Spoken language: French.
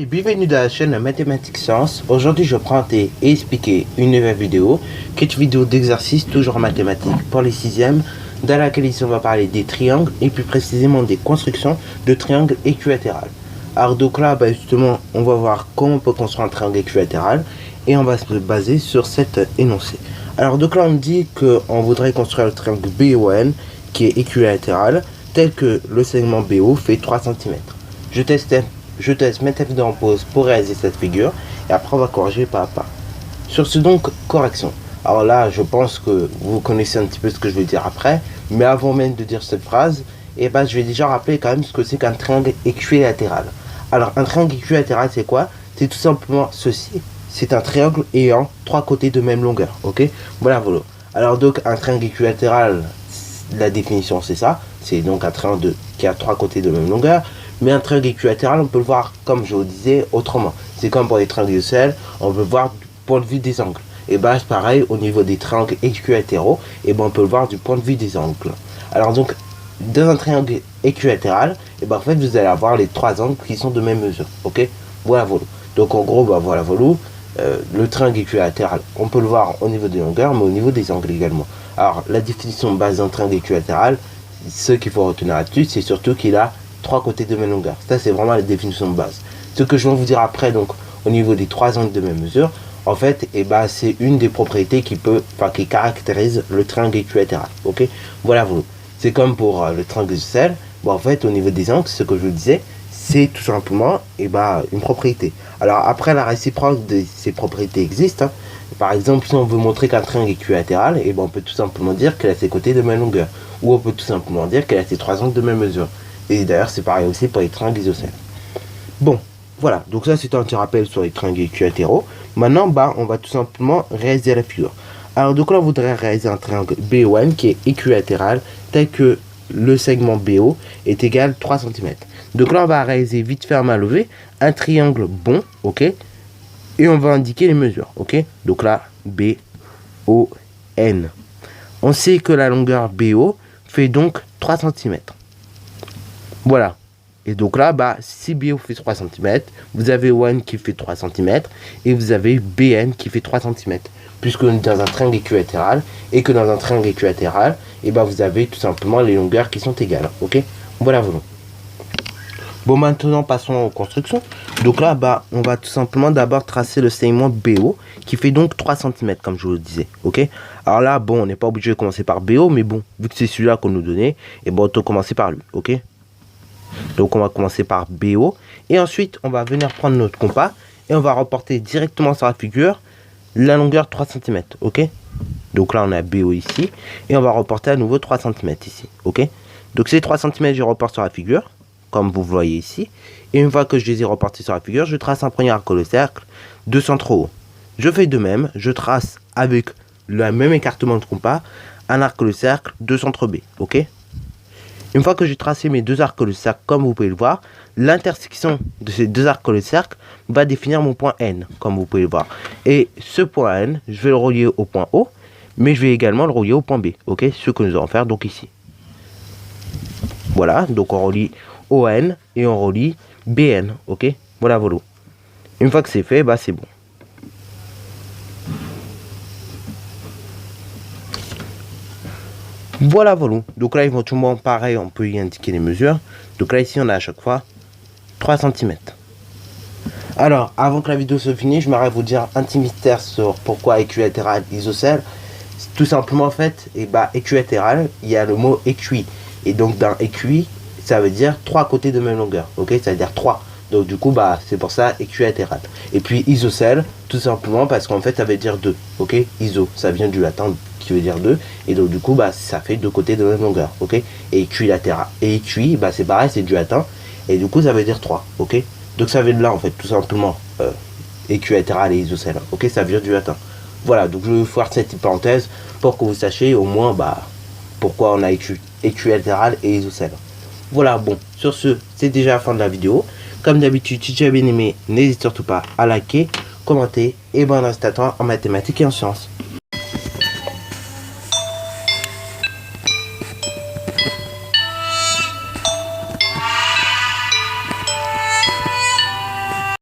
Et bienvenue dans la chaîne Mathématiques Sciences. Aujourd'hui je vais présenter et expliquer une nouvelle vidéo qui est une vidéo d'exercice toujours en mathématiques pour les 6e, dans laquelle ici on va parler des triangles et plus précisément des constructions de triangles équilatérales. Alors donc là justement on va voir comment on peut construire un triangle équilatéral et on va se baser sur cet énoncé. Alors donc là on me dit qu'on voudrait construire le triangle BON qui est équilatéral tel que le segment BO fait 3 cm. Je te laisse mettre la vidéo en pause pour réaliser cette figure et après on va corriger pas à pas. Sur ce donc, correction. Alors là, je pense que vous connaissez un petit peu ce que je vais dire après, mais avant même de dire cette phrase, je vais déjà rappeler quand même ce que c'est qu'un triangle équilatéral. Alors un triangle équilatéral c'est quoi? C'est tout simplement ceci. C'est un triangle ayant 3 côtés de même longueur, ok? Voilà. Alors donc un triangle équilatéral, la définition c'est ça. C'est donc un triangle qui a 3 côtés de même longueur. Mais un triangle équilatéral, on peut le voir, comme je vous disais, autrement. C'est comme pour les triangles isocèles, on peut voir du point de vue des angles. Et c'est pareil, au niveau des triangles équilatéraux, on peut le voir du point de vue des angles. Alors donc, dans un triangle équilatéral, en fait, vous allez avoir les 3 angles qui sont de même mesure. Ok? Voilà. Donc en gros, le triangle équilatéral, on peut le voir au niveau des longueurs, mais au niveau des angles également. Alors, la définition de base d'un triangle équilatéral, ce qu'il faut retenir là-dessus, c'est surtout qu'il a 3 côtés de même longueur. Ça c'est vraiment la définition de base. Ce que je vais vous dire après, donc au niveau des 3 angles de même mesure, en fait c'est une des propriétés qui caractérise le triangle équilatéral. Ok, voilà. C'est comme pour le triangle isocèle. En fait au niveau des angles, ce que je vous disais, c'est tout simplement une propriété. Alors après, la réciproque de ces propriétés existe. Par exemple, si on veut montrer qu'un triangle est équilatéral, on peut tout simplement dire qu'elle a ses côtés de même longueur, ou on peut tout simplement dire qu'elle a ses 3 angles de même mesure. Et d'ailleurs, c'est pareil aussi pour les triangles isocèles. Bon, voilà. Donc ça, c'est un petit rappel sur les triangles équilatéraux. Maintenant, on va tout simplement réaliser la figure. Alors, donc là, on voudrait réaliser un triangle BON qui est équilatéral, tel que le segment BO est égal à 3 cm. Donc là, on va réaliser vite fait à main levée un triangle bon, ok? Et on va indiquer les mesures, ok? Donc là, BON. On sait que la longueur BO fait donc 3 cm. Voilà. Et donc là, si BO fait 3 cm, vous avez ON qui fait 3 cm et vous avez BN qui fait 3 cm. Puisque on est dans un triangle équilatéral et que dans un triangle équilatéral, vous avez tout simplement les longueurs qui sont égales. Ok? Voilà. Bon, maintenant passons aux constructions. Donc là, on va tout simplement d'abord tracer le segment BO qui fait donc 3 cm comme je vous le disais. Ok? Alors là, on n'est pas obligé de commencer par BO, mais vu que c'est celui-là qu'on nous donnait, on peut commencer par lui. Ok? Donc on va commencer par BO et ensuite on va venir prendre notre compas et on va reporter directement sur la figure la longueur 3 cm. Ok? Donc là on a BO ici et on va reporter à nouveau 3 cm ici. Ok? Donc ces 3 cm je reporte sur la figure comme vous voyez ici, et une fois que je les ai reportés sur la figure, je trace un premier arc de cercle de centre haut. Je fais de même, je trace avec le même écartement de compas un arc de cercle de centre B. Ok? Une fois que j'ai tracé mes 2 arcs de cercle, comme vous pouvez le voir, l'intersection de ces 2 arcs de cercle va définir mon point N, comme vous pouvez le voir. Et ce point N, je vais le relier au point O, mais je vais également le relier au point B. Ok, ce que nous allons faire donc ici. Voilà, donc on relie ON et on relie BN. Ok, voilà. Une fois que c'est fait, c'est bon. Voilà. Donc là, éventuellement, pareil, on peut y indiquer les mesures. Donc là, ici, on a à chaque fois 3 cm. Alors, avant que la vidéo se finisse, je m'arrête à vous dire un petit mystère sur pourquoi équilatéral isocèle. Tout simplement, en fait, équilatéral, il y a le mot équi. Et donc, dans équi, ça veut dire 3 côtés de même longueur. Ok, ça veut dire 3. Donc, du coup, c'est pour ça équilatéral. Et puis, isocèle, tout simplement parce qu'en fait, ça veut dire 2. Ok, iso, ça vient du latin qui veut dire 2, et donc du coup ça fait 2 côtés de même longueur. Ok, et équilatéral et équi, c'est pareil, c'est du latin, et du coup ça veut dire 3. Ok, donc ça vient de là en fait, tout simplement. Équilatéral et isocèle. Ok, ça vient du latin. Voilà, donc je vais vous faire cette petite parenthèse pour que vous sachiez au moins pourquoi on a équilatéral et isocèle. Voilà. Bon, sur ce, c'est déjà la fin de la vidéo. Comme d'habitude, si tu as bien aimé, n'hésite surtout pas à liker, commenter, et bon reste à toi en mathématiques et en sciences.